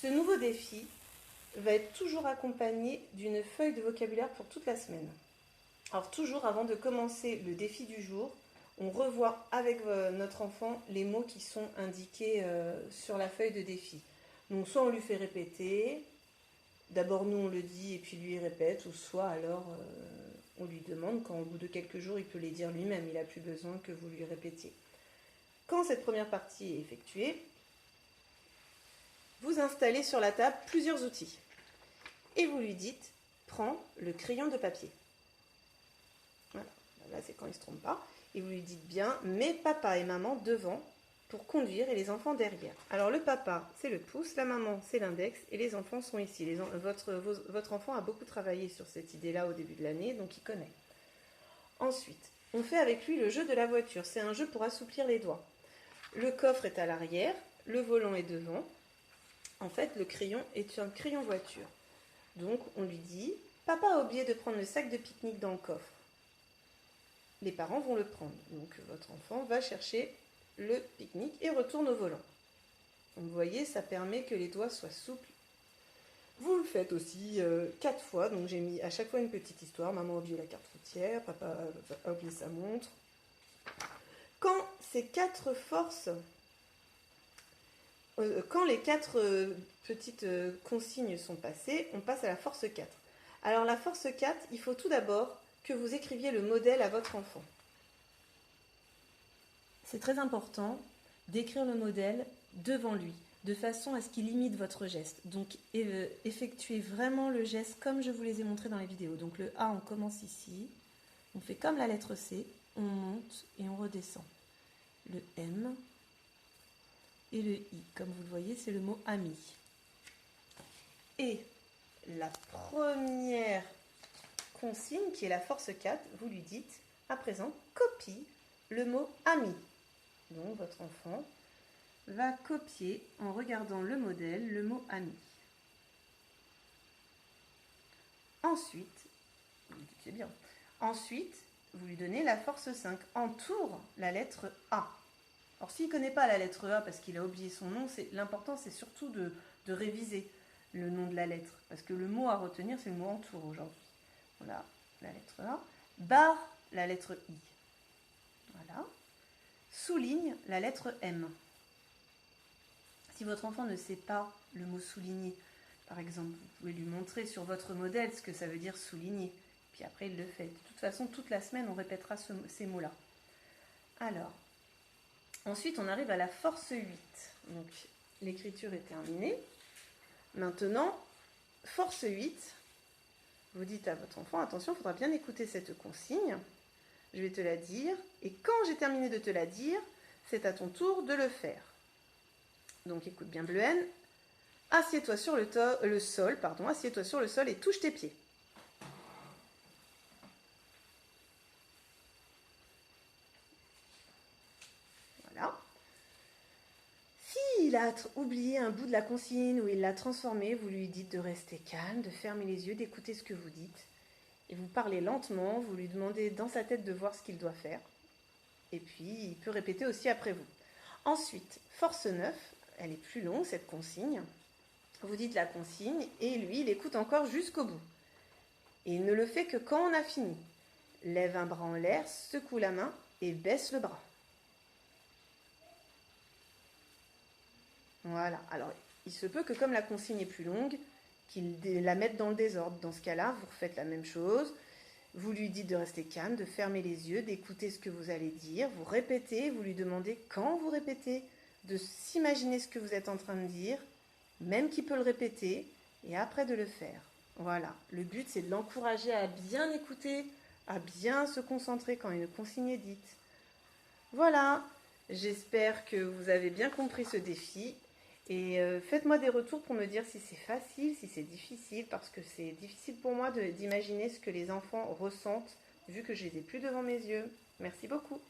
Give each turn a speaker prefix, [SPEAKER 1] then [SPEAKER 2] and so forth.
[SPEAKER 1] Ce nouveau défi va être toujours accompagné d'une feuille de vocabulaire pour toute la semaine. Alors toujours avant de commencer le défi du jour, on revoit avec notre enfant les mots qui sont indiqués sur la feuille de défi. Donc soit on lui fait répéter, d'abord nous on le dit et puis lui il répète, ou soit alors on lui demande, quand au bout de quelques jours il peut les dire lui-même, il n'a plus besoin que vous lui répétiez. Quand cette première partie est effectuée, vous installez sur la table plusieurs outils et vous lui dites « Prends le crayon de papier ». Voilà, là c'est quand il ne se trompe pas. Et vous lui dites bien « Mets papa et maman devant pour conduire et les enfants derrière ». Alors le papa c'est le pouce, la maman c'est l'index et les enfants sont ici. Votre enfant a beaucoup travaillé sur cette idée-là au début de l'année, donc il connaît. Ensuite, on fait avec lui le jeu de la voiture. C'est un jeu pour assouplir les doigts. Le coffre est à l'arrière, le volant est devant. En fait, le crayon est un crayon voiture. Donc, on lui dit « Papa a oublié de prendre le sac de pique-nique dans le coffre. » Les parents vont le prendre. Donc, votre enfant va chercher le pique-nique et retourne au volant. Donc, vous voyez, ça permet que les doigts soient souples. Vous le faites aussi 4 fois. Donc, j'ai mis à chaque fois une petite histoire. Maman a oublié la carte routière, papa a oublié sa montre. Quand ces 4 forces... Quand les 4 petites consignes sont passées, on passe à la force 4. Alors la force 4, il faut tout d'abord que vous écriviez le modèle à votre enfant. C'est très important d'écrire le modèle devant lui, de façon à ce qu'il imite votre geste. Donc effectuez vraiment le geste comme je vous les ai montrés dans les vidéos. Donc le A, on commence ici, on fait comme la lettre C, on monte et on redescend. Le M... et le I, comme vous le voyez, c'est le mot ami. Et la première consigne, qui est la force 4, vous lui dites, à présent, copie le mot ami. Donc, votre enfant va copier, en regardant le modèle, le mot ami. Ensuite, vous lui dites, c'est bien. Ensuite, vous lui donnez la force 5. Entoure la lettre A. Alors, s'il ne connaît pas la lettre A parce qu'il a oublié son nom, l'important, c'est surtout de réviser le nom de la lettre. Parce que le mot à retenir, c'est le mot entoure aujourd'hui. Voilà, la lettre A. Barre la lettre I. Voilà. Souligne la lettre M. Si votre enfant ne sait pas le mot souligner, par exemple, vous pouvez lui montrer sur votre modèle ce que ça veut dire souligner. Puis après, il le fait. De toute façon, toute la semaine, on répétera ces mots-là. Alors... ensuite, on arrive à la force 8. Donc, l'écriture est terminée. Maintenant, force 8, vous dites à votre enfant, attention, il faudra bien écouter cette consigne. Je vais te la dire. Et quand j'ai terminé de te la dire, c'est à ton tour de le faire. Donc, écoute bien, Bleuhen. Assieds-toi sur le sol, assieds-toi sur le sol et touche tes pieds. Voilà. S'il a oublié un bout de la consigne ou il l'a transformé, vous lui dites de rester calme, de fermer les yeux, d'écouter ce que vous dites. Et vous parlez lentement, vous lui demandez dans sa tête de voir ce qu'il doit faire. Et puis, il peut répéter aussi après vous. Ensuite, force 9, elle est plus longue cette consigne. Vous dites la consigne et lui, il écoute encore jusqu'au bout. Et il ne le fait que quand on a fini. Lève un bras en l'air, secoue la main et baisse le bras. Voilà, alors il se peut que comme la consigne est plus longue, qu'il la mette dans le désordre. Dans ce cas-là, vous refaites la même chose. Vous lui dites de rester calme, de fermer les yeux, d'écouter ce que vous allez dire. Vous répétez, vous lui demandez quand vous répétez, de s'imaginer ce que vous êtes en train de dire, même qu'il peut le répéter, et après de le faire. Voilà, le but c'est de l'encourager à bien écouter, à bien se concentrer quand une consigne est dite. Voilà, j'espère que vous avez bien compris ce défi. Et faites-moi des retours pour me dire si c'est facile, si c'est difficile, parce que c'est difficile pour moi d'imaginer ce que les enfants ressentent, vu que je les ai plus devant mes yeux. Merci beaucoup.